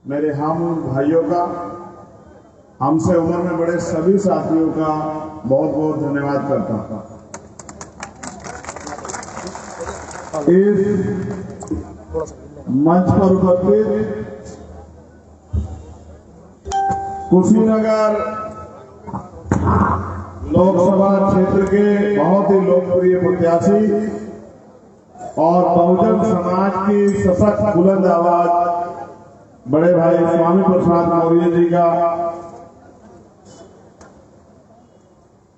मेरे हम भाइयों का, हमसे उम्र में बड़े सभी साथियों का बहुत बहुत धन्यवाद करता हूं। इस मंच पर उपस्थित कुशीनगर लोकसभा क्षेत्र के बहुत ही लोकप्रिय प्रत्याशी और बहुजन समाज की सशक्त बुलंद आवाज बड़े भाई स्वामी प्रसाद मौर्य जी का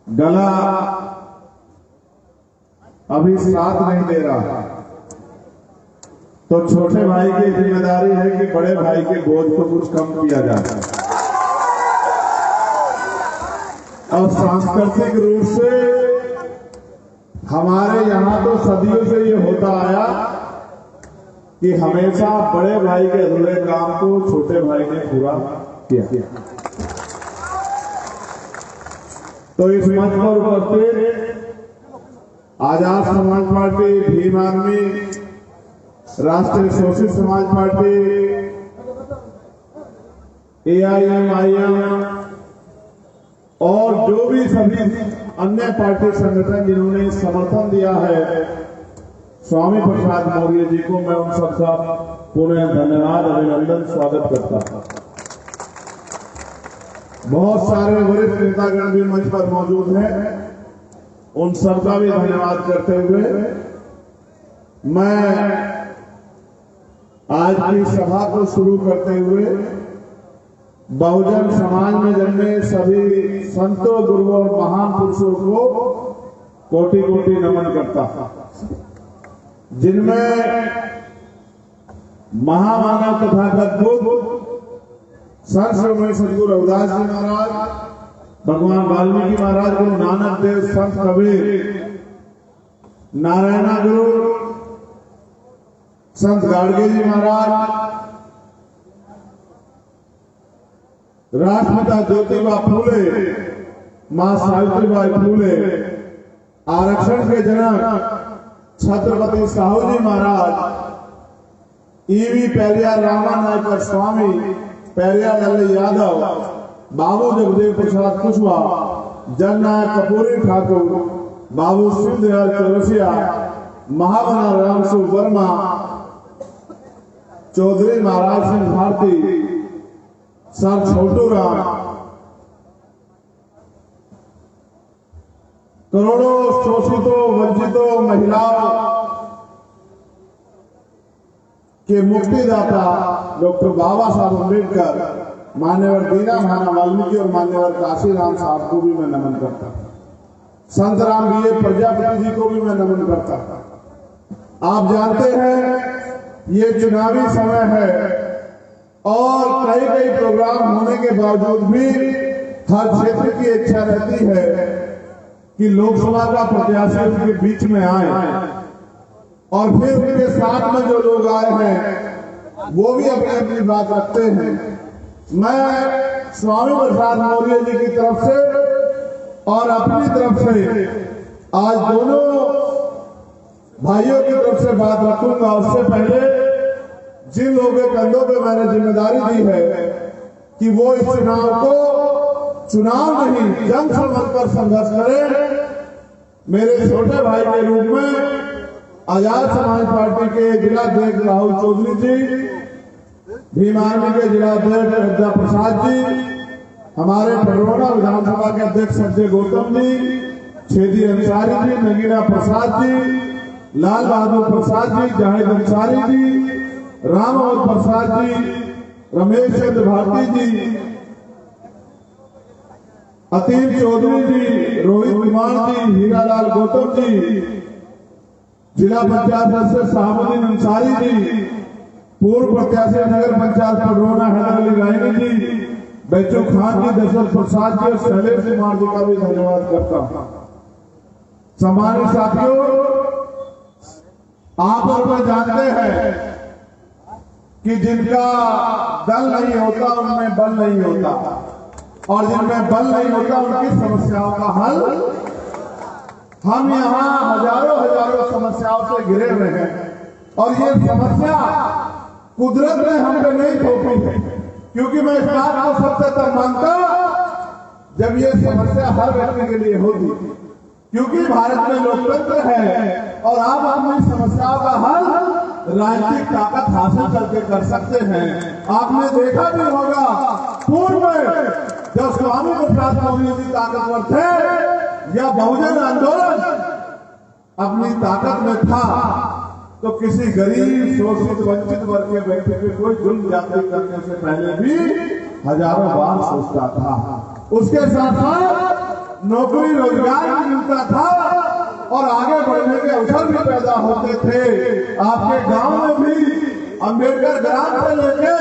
गला अभी साथ नहीं दे रहा, तो छोटे भाई की जिम्मेदारी है कि बड़े भाई के बोझ को कुछ कम किया जाए। और सांस्कृतिक रूप से हमारे यहाँ तो सदियों से ये होता आया कि हमेशा बड़े भाई के अधूरे काम को छोटे भाई ने पूरा किया। तो इस मंच पर उपस्थित आजाद समाज पार्टी, भीम आर्मी, राष्ट्रीय शोषित समाज पार्टी, AIM, और जो भी सभी अन्य पार्टी संगठन जिन्होंने समर्थन दिया है स्वामी प्रसाद मौर्य जी को, मैं उन सबका पुनः धन्यवाद, अभिनंदन, स्वागत करता हूं। बहुत सारे वरिष्ठ नेतागण भी मंच पर मौजूद हैं, उन सबका भी धन्यवाद करते हुए मैं आज की सभा को शुरू करते हुए बहुजन समाज में जन्मे सभी संतों, गुरुओं और महान पुरुषों को कोटि कोटि नमन करता हूं, जिनमें महामानव तथागत बुद्ध, संत शिरोमणि सद्गुरु रविदास जी महाराज, भगवान वाल्मीकि महाराज, गुरु नानक देव, संत कबीर, नारायण गुरु, संत गाडगे जी महाराज, राष्ट्रपिता ज्योतिबा फूले, मां सावित्रीबाई फूले, आरक्षण के जनक छत्रपति साहू जी महाराज, ईवी पेरियार रामानायकर स्वामी, पेरियार लल्लू यादव, बाबू जगदेव प्रसाद कुशवाहा, जननायक कपूरी ठाकुर, बाबू सिंहदयाल चौरसिया, महामना रामसु वर्मा, चौधरी महाराज सिंह भारती, सर छोटू राम, करोड़ों शोषितों, वंचितों, महिलाओं के मुक्तिदाता डॉक्टर बाबा साहब अम्बेडकर, मान्यवर दीना भाना वाल्मीकि और मान्यवर काशीराम साहब को भी मैं नमन करता हूं। संत राम BA प्रजापति जी को भी मैं नमन करता हूं। आप जानते हैं ये चुनावी समय है और कई कई प्रोग्राम होने के बावजूद भी हर क्षेत्र की इच्छा रहती है कि लोकसभा का प्रत्याशी उनके बीच में आए और फिर उनके साथ में जो लोग आए हैं वो भी अपनी अपनी बात रखते हैं। मैं स्वामी प्रसाद मौर्य जी की तरफ से और अपनी तरफ से आज दोनों भाइयों की तरफ से बात रखूंगा। उससे पहले जिन लोगों के कंधों पे मैंने जिम्मेदारी दी है कि वो इस चुनाव को चुनाव नहीं जन संघर्ष पर संघर्ष करें, मेरे छोटे भाई के रूप में आजाद समाज पार्टी के जिलाध्यक्ष राहुल चौधरी जी, भीम आर्मी के जिलाध्यक्ष विद्या प्रसाद जी, हमारे पडरौना विधानसभा के अध्यक्ष संजय गौतम जी, छेदी अंसारी जी, नगीना प्रसाद जी, लाल बहादुर प्रसाद जी, जाहिद अंसारी जी, राम प्रसाद जी, रमेश चंद्र भारती जी, अतीम चौधरी जी, रोहित कुमार जी, हीरालाल गौतम जी, जिला पंचायत सदस्य साहबुद्दीन अंसारी जी, पूर्व प्रत्याशी नगर पंचायत पडरौना हैदर अली रायनी जी, बेचू खान जी, दशरथ प्रसाद जी और शैलेश कुमार जी का भी धन्यवाद करता हूं। सम्मानित साथियों, आप लोग जानते हैं कि जिनका दल नहीं होता उनमें बल नहीं होता और जिनमें बल नहीं होता उनकी समस्याओं का हल। हम यहाँ हजारों हजारों समस्याओं से घिरे हुए हैं और ये समस्या कुदरत ने हम पे नहीं थोपी है, क्योंकि मैं इस बात को सबसे तक मानता जब ये समस्या हर व्यक्ति के लिए होती, क्योंकि भारत में लोकतंत्र है और आप अपनी समस्याओं का हल राजनीतिक ताकत हासिल करके कर सकते हैं। आपने देखा भी होगा पूर्व में जब स्वामी प्रसाद मोदी जी ताकतवर थे या बहुजन आंदोलन अपनी ताकत में था, तो किसी गरीब शोषित वंचित वर्ग के व्यक्ति पे कोई जुल्म जाति करने से पहले भी हजारों बार सोचता था। उसके साथ साथ नौकरी रोजगार भी मिलता था और आगे बढ़ने के अवसर भी पैदा होते थे। आपके गांव में भी अंबेडकर ग्राम से लेके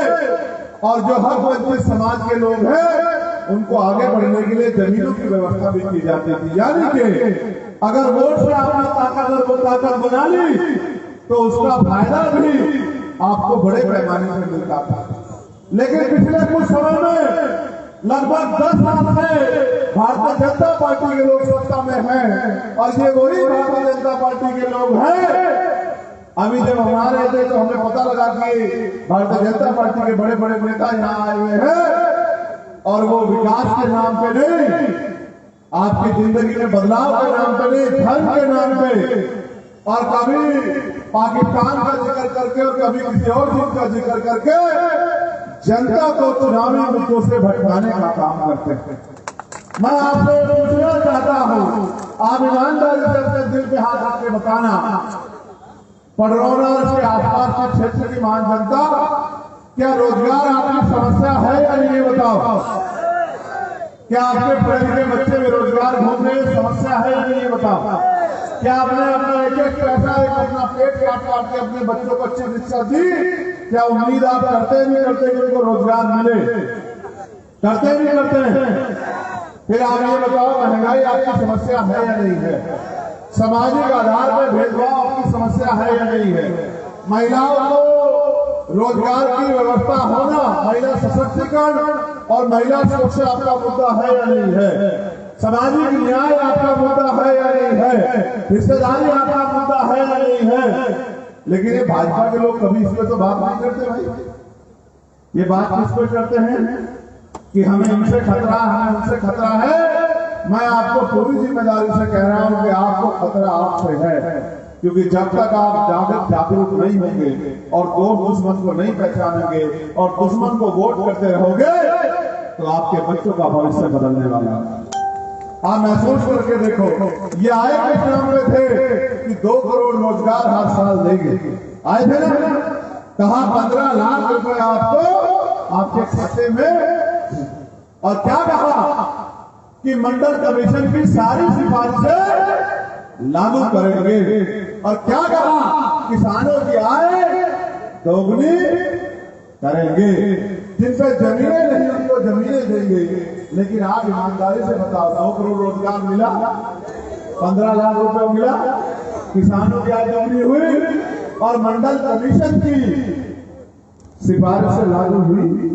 और जो हक वंचित समाज के लोग हैं उनको आगे बढ़ने के लिए जमीनों की व्यवस्था भी की जाती थी। यानी कि अगर वोट से आपने ताकत बना ली तो उसका फायदा भी आपको बड़े पैमाने पर मिलता था। लेकिन पिछले कुछ समय में लगभग 10 साल से भारतीय जनता पार्टी के लोग सत्ता में हैं और ये वही भारतीय जनता पार्टी के लोग हैं। अभी जब हम आ रहे थे तो हमें पता लगा कि भारतीय जनता पार्टी के बड़े बड़े नेता यहाँ आए हुए हैं और वो विकास के नाम पे नहीं, आपकी जिंदगी में बदलाव के नाम पे नहीं, धर्म के नाम पे, और कभी पाकिस्तान का जिक्र करके और कभी किसी और चीज का जिक्र करके जनता को चुनावी मुद्दों से भटकाने का काम करते हैं। मैं आपसे पूछना चाहता हूं, आप ईमानदारी से अपने दिल पे हाथ रख के बताना, पडरौना और इसके आसपास के क्षेत्र की महान जनता, क्या रोजगार आपकी समस्या है या नहीं, ये बताओ। क्या आपके पढ़े लिखे बच्चे बेरोजगार घूम रहे हैं, समस्या है या नहीं, ये बताओ। क्या आपने अपना एक एक पैसा अपना पेट काट काट के अपने बच्चों को अच्छी शिक्षा दी? क्या उम्मीद आप करते नहीं करते कि उनको रोजगार मिले? करते नहीं करते? फिर आप ये बताओ, महंगाई आपकी समस्या है या नहीं है? सामाजिक आधार पर भेदभाव आपकी समस्या है या नहीं है? महिलाओं को रोजगार की व्यवस्था होना, महिला सशक्तिकरण और महिला सुरक्षा आपका मुद्दा है या नहीं है? सामाजिक न्याय आपका मुद्दा है या नहीं है? हिस्सेदारी आपका मुद्दा है या नहीं है? लेकिन ये भाजपा के लोग कभी इस पे तो बात नहीं करते भाई। ये बात किस पे करते हैं कि हमें इनसे खतरा है, हमें उनसे खतरा है। मैं आपको पूरी जिम्मेदारी से कह रहा हूं कि आपको खतरा आपसे है, क्योंकि जब तक आप जागरूक नहीं होंगे और दोस्त दुश्मन को नहीं पहचानेंगे और दुश्मन को वोट करते रहोगे तो आपके बच्चों का भविष्य बदलने वाला है। आप महसूस करके देखो, ये आए किस नाम पे थे कि 2 करोड़ रोजगार हर साल देंगे, आए थे ना? कहा 15 लाख रुपए आपको आपके खाते में, और क्या कहा कि मंडल कमीशन की सारी सिफारिशें लागू करेंगे, और क्या कहा किसानों की आय दोगुनी करेंगे, जिन पे जमीनें नहीं उनको जमीनें देंगे। लेकिन आप ईमानदारी से बताओ, 2 करोड़ रोजगार मिला, 15 लाख रुपए मिला, किसानों की आय दोगुनी हुई और मंडल कमीशन की सिफारिश से लागू हुई।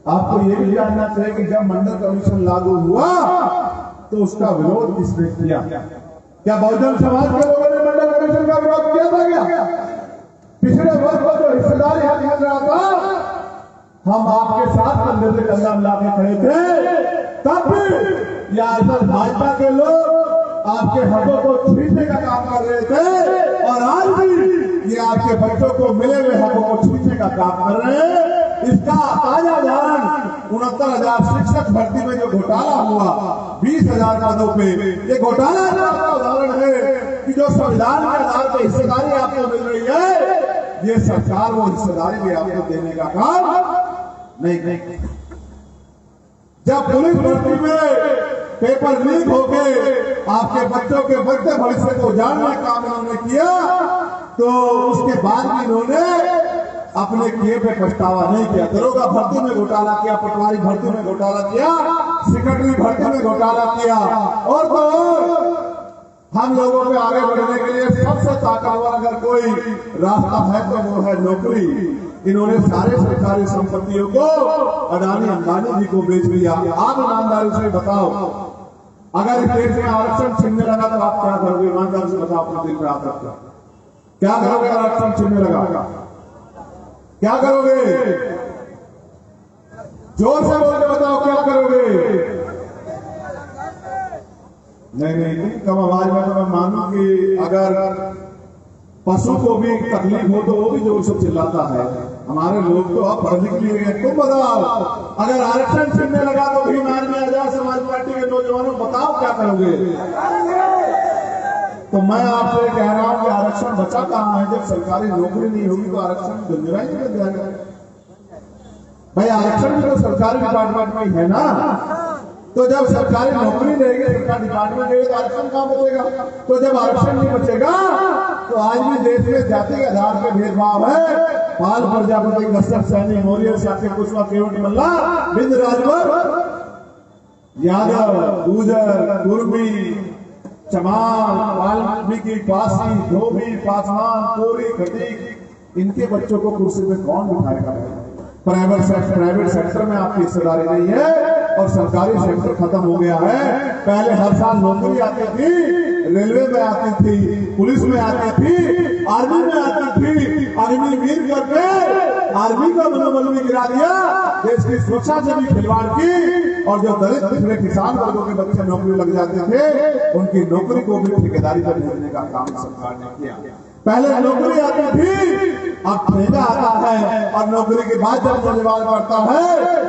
आपको ये भी जानना चाहिए कि जब मंडल कमीशन लागू हुआ तो उसका विरोध किसने किया? क्या बहुजन समाज के लोगों ने मंडल कमीशन का विरोध किया था? क्या पिछले वर्ष को जो हिस्सेदारी हक मिल रहा था, हम आपके साथ कंधे से कंधा मिला के खड़े थे, तब भी ये भाजपा के लोग आपके हकों को छीनने का काम कर रहे थे और आज भी ये आपके बच्चों को मिले हुए हकों को छीनने का काम कर रहे हैं। इसका ताजा उदाहरण 69,000 शिक्षक भर्ती में जो घोटाला हुआ 20,000 पदों पे, ये घोटाला का उदाहरण है कि जो संविधान के आधार पर हिस्सेदारी आपको मिल रही है, ये सरकार वो हिस्सेदारी भी आपको देने का काम नहीं। जब पुलिस भर्ती में पेपर लीक होके आपके बच्चों के बढ़ते भविष्य को जानने का काम इन्होंने किया, तो उसके बाद भी इन्होंने अपने किए पे पछतावा नहीं किया। दरोगा भर्ती में घोटाला किया, पटवारी भर्ती में घोटाला किया, सेक्रेटरी भर्ती में घोटाला किया, और तो हम लोगों के आगे बढ़ने के लिए सबसे ताकतवर अगर कोई रास्ता है तो वो है नौकरी। इन्होंने सारे सरकारी संपत्तियों को अडानी अंबानी जी को बेच दिया। आप ईमानदारी से बताओ, अगर इस देश में आरक्षण छीनने लगा तो आप क्या करोगे? ईमानदारी से बताओ, अपने दिल पे हाथ रखकर क्या करोगे? आरक्षण छीनने लगा क्या करोगे? जोर से बोल के बताओ क्या करोगे? नहीं, कम आवाज में तो मैं मानूं कि अगर पशु को भी तकलीफ हो तो वो भी जोर से चिल्लाता है। हमारे लोग तो अब पढ़ लिख लिए हैं। तुम बताओ, अगर आरक्षण छीनने लगा तो भीम आर्मी आजाद समाज पार्टी के नौजवानों बताओ क्या करोगे? तो मैं आपसे कह रहा हूं कि आरक्षण बचा कहां है? जब सरकारी नौकरी नहीं होगी तो आरक्षण गंजरा ही नहीं जाएगा। भाई आरक्षण भी तो सरकारी डिपार्टमेंट में है ना। तो जब सरकारी नौकरी रहेगी, सरकारी डिपार्टमेंट रहेगी, तो आरक्षण कहां बचेगा? तो जब आरक्षण नहीं बचेगा तो आज भी देश में जाति के आधार पर भेदभाव है। पाल प्रजापति, कश्यप, सैनी, मौर्य, शाक्य, कुशवाहा, केवट, मल्ला, बिंद, राजभर, यादव, गुर्जर, कुर्मी, चमार, वाल्मीकि, पासी, धोबी, पासवान, कोरी, खटीक, इनके बच्चों को कुर्सी पे कौन बिठाएगा? प्राइवेट सेक्टर में आपकी हिस्सेदारी नहीं है और सरकारी सेक्टर खत्म हो गया है। पहले हर साल नौकरी आती थी, रेलवे में आती थी, पुलिस में आती थी, आर्मी में आती थी। आर्मी वीर करके आर्मी का मनोबल भी गिरा दिया, देश की सुरक्षा से भी खिलवाड़ की। और जो दलित पिछड़े किसान वर्गों के बच्चे नौकरी लग जाते थे, उनकी नौकरी को भी ठेकेदारी पर भेजने का काम सरकार ने किया। पहले नौकरी आती थी, अब ठेका आता है और नौकरी के बाद जब नौजवान करता है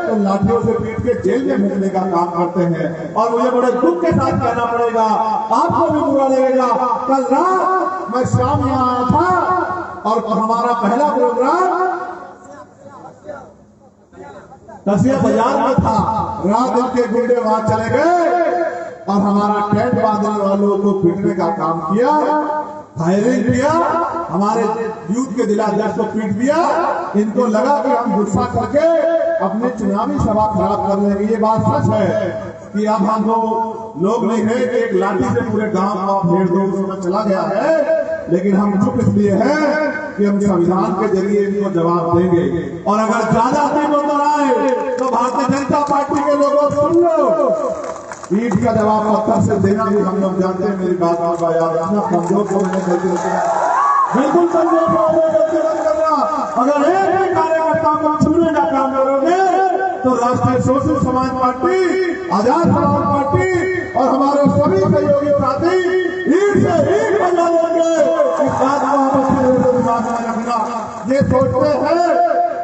तो लाठियों से पीट के जेल में भेजने का काम करते हैं। और मुझे बड़े दुख के साथ कहना पड़ेगा, आपको भी बुरा लगेगा, कल रात मैं शाम यहाँ आया था और हमारा पहला प्रोग्राम तसिया बाजार में था। रात इनके गुंडे वहां चले गए और हमारा टेंट बांधने वालों को पीटने का काम किया, फायरिंग किया, हमारे यूथ के जिलाध्यक्ष को पीट दिया। इनको लगा कि हम गुस्सा करके अपनी चुनावी सभा खराब कर लेंगे। ये बात सच है कि अब हम लोग नहीं है कि एक लाठी से पूरे गांव को भेड़ दो, उसमें चला गया है। लेकिन हम चुप इसलिए हैं कि हम संविधान के जरिए इनको जवाब देंगे। और अगर ज्यादा दिन उतर आए तो भारतीय जनता पार्टी के लोगों सुन लो, ईट का जवाब पत्थर से देना भी हम लोग जानते हैं। मेरी बात का याद रखना, कमजोर को बिल्कुल कमजोर करना। अगर एक भी कार्यकर्ता को छूने का काम करोगे तो राष्ट्रीय सोशल समाज पार्टी, आजाद समाज पार्टी और हमारे सभी सहयोगी साथी ईट से ईट बजा देंगे। इस बात को आपस दिमाग में रखना। ये सोचते हैं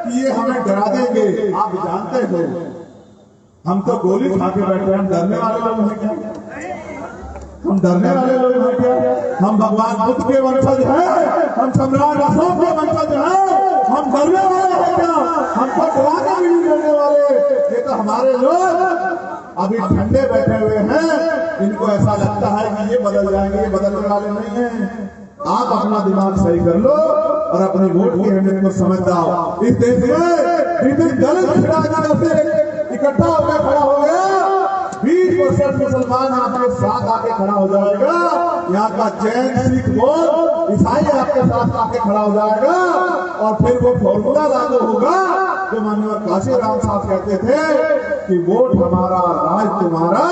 कि ये हमें डरा देंगे, आप जानते हो हम तो गोली खा के बैठे हैं। हम डरने वाले लोग हैं क्या? हम डरने वाले लोग हैं क्या? हम भगवान बुद्ध के वंशज हैं, हम सम्राट अशोक के वंशज हैं। हम डरने वाले हैं क्या? हम तो डरा के भी नहीं डरने वाले। ये तो हमारे लोग अभी ठंडे बैठे हुए हैं। इनको ऐसा लगता है कि ये बदल जाएंगे, ये बदलने वाले नहीं हैं। आप अपना दिमाग सही कर लो और अपनी वोट की अहमियत को समझ जाओ। इस देश में दलित इकट्ठा होकर खड़ा हो गया, 20% मुसलमान आपके साथ आके खड़ा हो जाएगा। यहाँ का जैन, सिख, बौद्ध, ईसाई आपके साथ आके खड़ा हो जाएगा और फिर वो फॉर्मूला लागू होगा जो माननीय काशी राम साहब कहते थे कि वोट हमारा, राज तुम्हारा,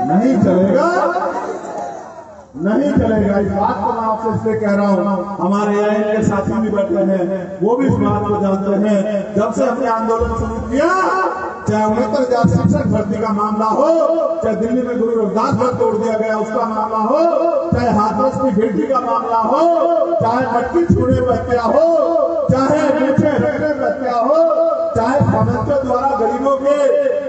नहीं चलेगा, नहीं चलेगा। इस बात को मैं आपसे इसलिए कह रहा हूँ, हमारे यहाँ इनके साथी भी बैठे हैं, वो भी इस बात को जानते हैं। जब से हमने आंदोलन शुरू किया, चाहे 69,000 शिक्षक भर्ती का मामला हो, चाहे दिल्ली में गुरु रविदास पर तोड़ दिया गया उसका मामला हो, चाहे हाथरस की बेटी का मामला हो, चाहे मटकी छूने में हत्या हो, चाहे पीछे रखने में हत्या हो, चाहे सामंतों द्वारा गरीबों के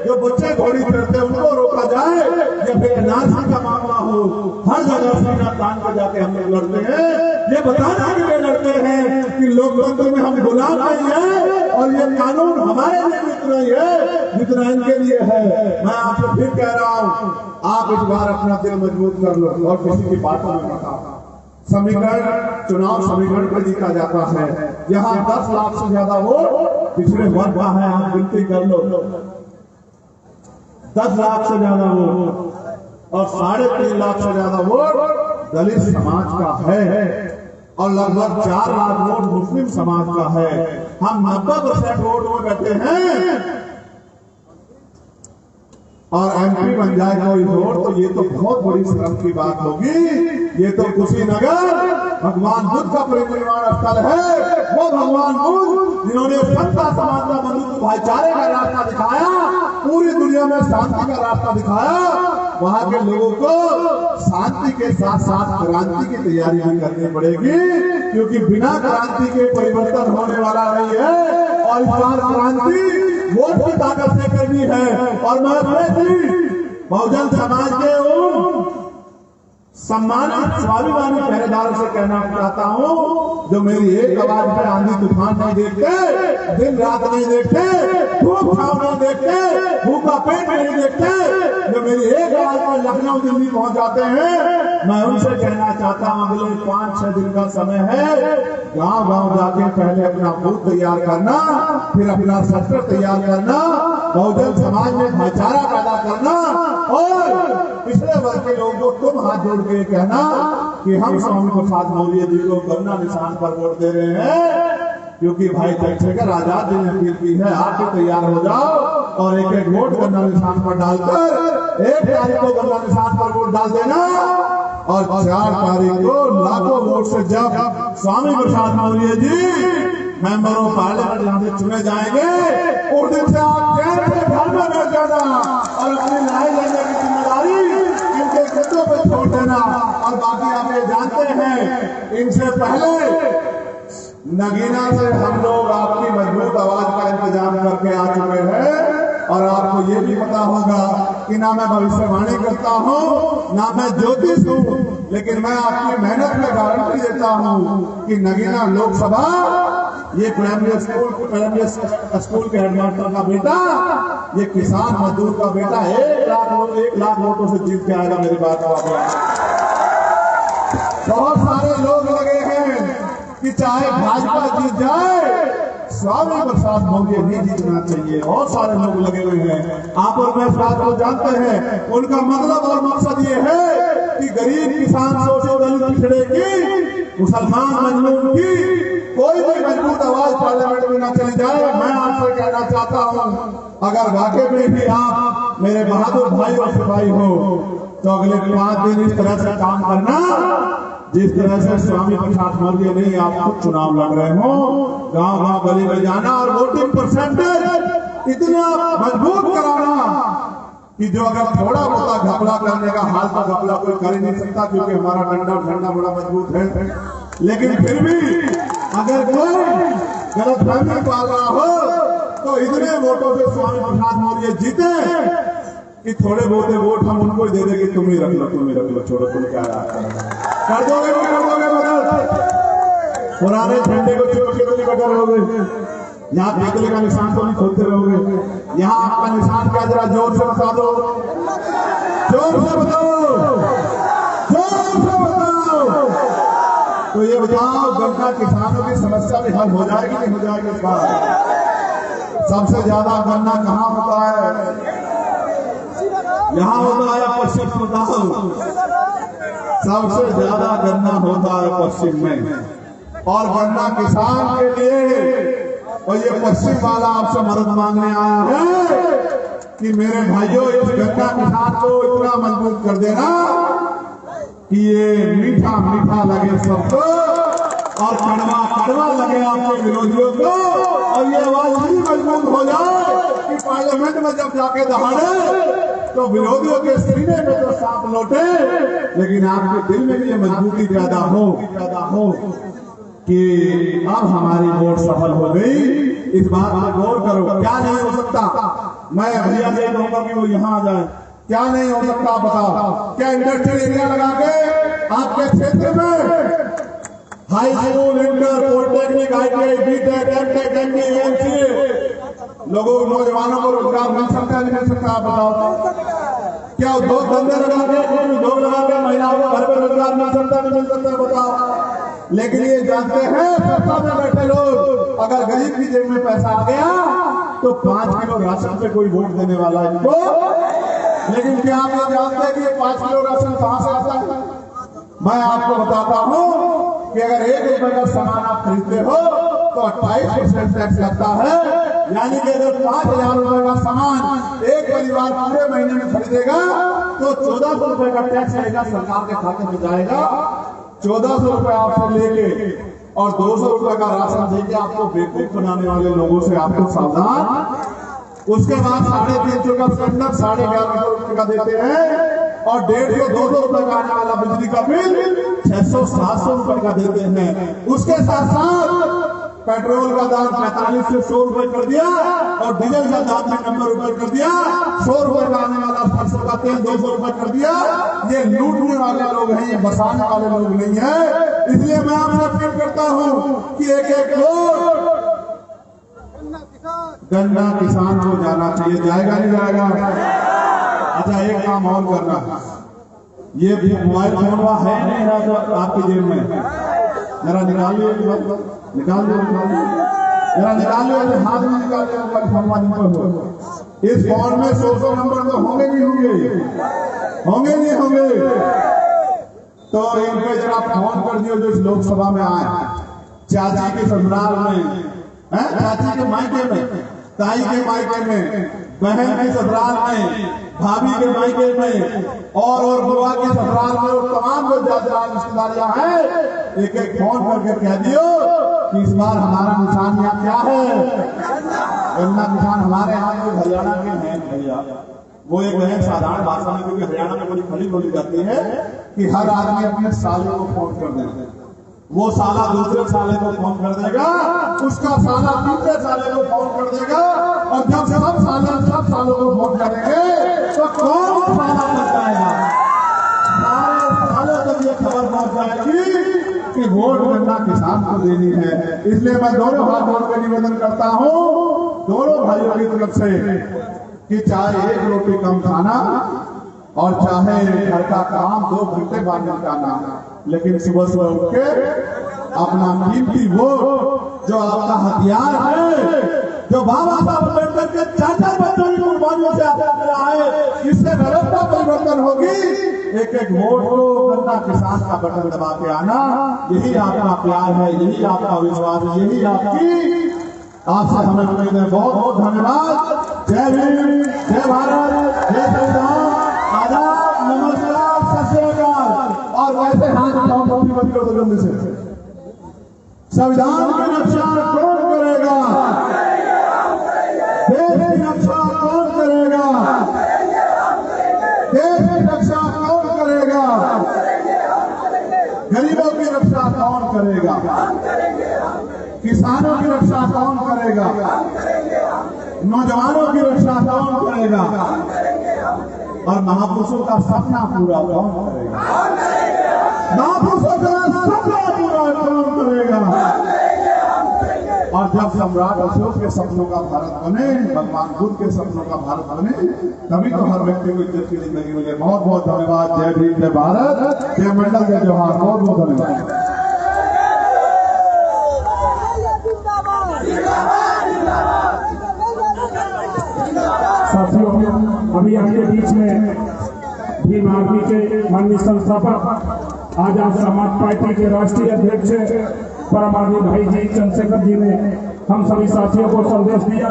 जो बच्चे घोड़ी चढ़ते उनको रोका जाए, या फिर एनआरसी का मामला हो, हर जगह सीना तान के जाके हम लोग लड़ते हैं। ये बताने के लिए लड़ते हैं कि लोकतंत्र में हम गुलाम नहीं है और ये कानून हमारे लिए जितना ही है जितना इनके लिए है। मैं आपसे फिर कह रहा हूँ, आप इस बार अपना दिल मजबूत कर लो और किसी की बातों में मत आओ। समीकरण, चुनाव समीकरण पर जीता जाता है। यहाँ 10 लाख से ज्यादा वोट पिछड़े वर्ग का है, आप गिनती कर लो, 10 लाख से ज्यादा वोट और 3.5 लाख से ज्यादा वोट दलित समाज का है और लगभग 4 लाख वोट मुस्लिम समाज का है। हम 90% वोट में बैठे हैं। और एमपी बन जाए कोई और, तो ये तो बहुत बड़ी शर्म की बात होगी। ये तो कुशीनगर भगवान बुद्ध का परिनिर्वाण स्थल है। वो भगवान बुद्ध जिन्होंने सत्ता, समानता, बंधुत्व, भाईचारे का रास्ता दिखाया, पूरी दुनिया में शांति का रास्ता दिखाया, वहां के लोगों को शांति के साथ साथ क्रांति की तैयारी भी करनी पड़ेगी, क्योंकि बिना क्रांति के परिवर्तन होने वाला नहीं है। और इस बार क्रांति वोट की ताकत से करनी है। और मैं बहुजन समाज के सम्मानित स्वाभिमानी पहरेदारों से कहना चाहता हूं, जो मेरी एक आवाज में आंधी तूफान नहीं देखते, दिन रात नहीं देखते, धूप छाव नहीं देखते, भूखा पेट नहीं देखते, जो मेरी एक आवाज में लखनऊ दिल्ली पहुंच जाते हैं, मैं उनसे कहना चाहता हूं अगले 5-6 दिन का समय है, गांव गांव जाके पहले अपना बूथ तैयार करना, फिर अपना सेक्टर तैयार करना, बहुजन समाज में भाईचारा पैदा करना, और पिछड़े वर्ग के लोगों को तुम हाथ जोड़ के कहना कि हम स्वामी प्रसाद मौर्य जी को गन्ना निशान पर वोट दे रहे हैं, क्योंकि भाई चंद्रशेखर आजाद जी ने अपील की है, आप भी तैयार हो जाओ और एक एक वोट गन्ना निशान पर डालकर 1 तारीख को गन्ना निशान पर वोट डाल देना, और 4 तारीख को लाखों वोट से जब Swami Prasad Maurya ji member of parliament यहाँ से चुने जाएंगे, उस दिन से आप चैन से घर में बैठ जाना और अपनी लड़ाई लड़ने की जिम्मेदारी इनके खेतों पे छोड़ देना। और बाकी आप ये जानते हैं, इनसे पहले नगीना से हम लोग आपकी मजबूत आवाज का इंतजाम करके आ चुके हैं, और आपको ये भी पता होगा कि ना मैं भविष्यवाणी करता हूँ, ना मैं ज्योतिष हूँ, लेकिन मैं आपकी मेहनत में गारंटी देता हूँ कि नगीना लोकसभा, ये प्राइमरी स्कूल के हेडमास्टर का बेटा, ये किसान मजदूर का बेटा 1 लाख वोटों से जीत के आएगा। मेरी बात को बहुत सारे लोग लगे हैं कि चाहे भाजपा जीत जाए, स्वामी प्रसाद मौर्य नहीं जीतना चाहिए। बहुत सारे लोग लगे हुए हैं, आप और मैं इस बात को जानते हैं। उनका मतलब और मकसद ये है कि गरीब किसान, शोषित दलित, पिछड़े की, मुसलमान मजलूम की कोई भी मजबूत आवाज पार्लियामेंट में न चली जाए। मैं आपसे कहना चाहता हूं, अगर वाकई में भी आप मेरे बहादुर भाई और सिपाही हो, तो अगले 5 दिन इस तरह से काम करना, जिस तरह से स्वामी प्रसाद मौर्य नहीं आप खुद चुनाव लड़ रहे हो, गांव गांव गली में जाना और वोटिंग परसेंटेज इतना मजबूत कराना कि जो अगर थोड़ा बहुत घपला करने का हाल, तो घपला कोई कर ही नहीं सकता, क्योंकि हमारा डंडा झंडा बड़ा मजबूत है। लेकिन फिर भी अगर कोई गलतफहमी पाल रहा हो, तो इतने वोटों से स्वामी प्रसाद मौर्य जीते कि थोड़े बहुत वोट हम उनको ही दे देंगे, तुम ही रख लो, छोड़ो, तुम क्या कर दोगे, बदल पुराने झंडे को चुपके तो नहीं बदल रहोगे, यहाँ बिजली का निशान तो नहीं खोलते रहोगे। यहाँ आपका निशान क्या, जरा जोर से बता दो, जोर से बताओ, जोर से बताओ। तो ये बताओ, गन्ना किसानों की समस्या भी हल हो जाएगी नहीं हो जाएगी इस बार? सबसे ज्यादा गन्ना कहाँ होता है? यहाँ होता है पश्चिम बंगाल, सबसे ज्यादा गन्ना होता है पश्चिम में। और गन्ना किसान के लिए, और ये पश्चिम वाला आपसे मदद मांगने आया है कि मेरे भाइयों, इस गन्ना किसान को इतना मजबूत कर देना कि ये मीठा मीठा लगे सबको और कड़वा कड़वा लगे आपके विरोधियों को, और ये आवाज भी मजबूत हो जाए कि पार्लियामेंट में जब जाके दहाड़े तो विरोधियों के सीने में तो सांप लौटे, लेकिन आपके दिल में भी ये मजबूती पैदा हो कि अब हमारी वोट सफल हो गई। इस बात पर गौर करो, क्या नहीं हो सकता। मैं भैया से कहूंगा कि वो यहाँ आ जाए, क्या नहीं हो सकता बताओ। क्या इंडस्ट्रियल एरिया लगा के आपके क्षेत्र में high school, inter, polytechnic, ITI, BTech, MTech, MBA, MCA लोगों, नौजवानों को रोजगार मिल सकता है नहीं मिल सकता? आप बताओ। क्या उद्योग धंधे लगा के, उद्योग लगा के महिलाओं को घर पर रोजगार मिल सकता है नहीं मिल सकता? बताओ। लेकिन ये जानते हैं सत्ता में बैठे लोग, अगर गरीब की जेब में पैसा आ गया तो 5 किलो राशन पे कोई वोट देने वाला है इनको। लेकिन क्या आप ये जानते हैं कि ये 5 किलो राशन कहां से आता है? मैं आपको बताता हूं कि अगर 1 रुपए का सामान आप खरीदते हो तो 28% टैक्स लगता है, यानी कि अगर 5,000 रुपए का सामान एक परिवार पूरे महीने में खरीदेगा तो 1,400 रुपए का टैक्स आएगा, सरकार के खाते में जाएगा। 1,400 रुपए आपसे लेके और 200 रुपए का राशन देके आपको बेवकूफ बनाने वाले लोगों से आपको सावधान। उसके बाद 350 का सिलेंडर 1150 रुपए का देते हैं और 150-200 रुपए का आने वाला बिजली का बिल 600-700 रुपए का देते हैं। उसके साथ साथ पेट्रोल का दाम 45 से 100 रुपए कर दिया और डीजल का दाम 90 रुपए कर दिया। 100 रुपए का आने वाला 500 का तेल 200 रुपए कर दिया। ये लूटने वाले लोग हैं, ये बसाने वाले लोग नहीं है। इसलिए मैं आपसे अपील करता हूं कि एक वोट गन्ना किसान को जाना चाहिए। जाएगा नहीं जाएगा? अच्छा, एक काम और करना, ये मोबाइल फोन है नहीं है तो आपकी जेब में जरा निकालिए, निकाल दो, जरा निकालिए, हाथ में निकालिए मोबाइल फोन। इस फोन में 100 नंबर तो होंगे नहीं होंगे नहीं होंगे, तो इन पे जरा फोन कर दियो जो इस लोकसभा में आए, चाची के ससुराल में, चाची के मायके में, ताई के मायके में, बहन के ससुराल में, भाभी के मायके में और बुआ के ससुराल में, और तमाम जो जातियां रिश्तेदारियां हैं, एक फोन करके कह दियो कि इस बार हमारा निशान यहाँ क्या है। गन्ना किसान हमारे यहाँ जो हरियाणा के हैं भैया, वो एक है साधारण भाषा में, क्योंकि हरियाणा में बड़ी खड़ी बोली जाती है कि हर आदमी अपने साले को फोन कर देते हैं। वो साला दूसरे साले को फोन कर देगा, उसका साला तीसरे साले को फोन कर देगा, और जब सब सालों को फोन करेंगे तो कौन साला बच जाएगा? सारे सालों तक ये खबर पहुंच जाएगी कि वोट गन्ना किसान को देनी है। इसलिए मैं दोनों हाथ जोड़ कर निवेदन करता हूं दोनों भाइयों की तरफ से कि चाहे एक रोटी कम खाना और चाहे घर का काम 2 घंटे बाद निपटाना, लेकिन सुबह सुबह उठ के अपना कीमती वोट, जो आपका हथियार है, जो बाबा साहब अम्बेडकर के 4 बच्चों की कुर्बानियों से आपको मिला है, इससे व्यवस्था परिवर्तन होगी। एक वोट को गन्ना किसान का बटन दबा के आना, यही आपका प्यार है, यही आपका विश्वास है, यही आपकी, आपसे हमें उम्मीद है। बहुत बहुत धन्यवाद। जय भीम, जय भारत, जय संविधान, आदाब, नमस्कार, सत श्री अकाल। और वैसे हाथ उठाओ बंद कर दो जल्दी से। संविधान की रक्षा कौन करेगा? देश की रक्षा कौन करेगा? देश की रक्षा कौन करेगा? गरीबों की रक्षा कौन करेगा? किसानों की रक्षा कौन करेगा? नौजवानों की रक्षा कौन करेगा? और महापुरुषों का सपना पूरा कौन करेगा? महापुरुषों का सपना पूरा कौन करेगा? और जब सम्राट अशोक के सपनों का भारत बने, भगवान बुद्ध के सपनों का भारत बने, तभी तो हर व्यक्ति को इज्जत की जिंदगी मिले। बहुत बहुत धन्यवाद। जय भीम, जय भारत, जय मंडल, जय जोहार। बहुत बहुत धन्यवाद। साथियों, अभी आपके बीच में भीम आर्मी के माननीय संस्थापक आजाद समाज पार्टी के राष्ट्रीय अध्यक्ष परमानंद भाई जी चंद्रशेखर जी ने हम सभी साथियों को संदेश दिया।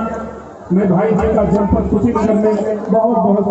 मैं भाई जी का जनपद कुशीनगर में बहुत बहुत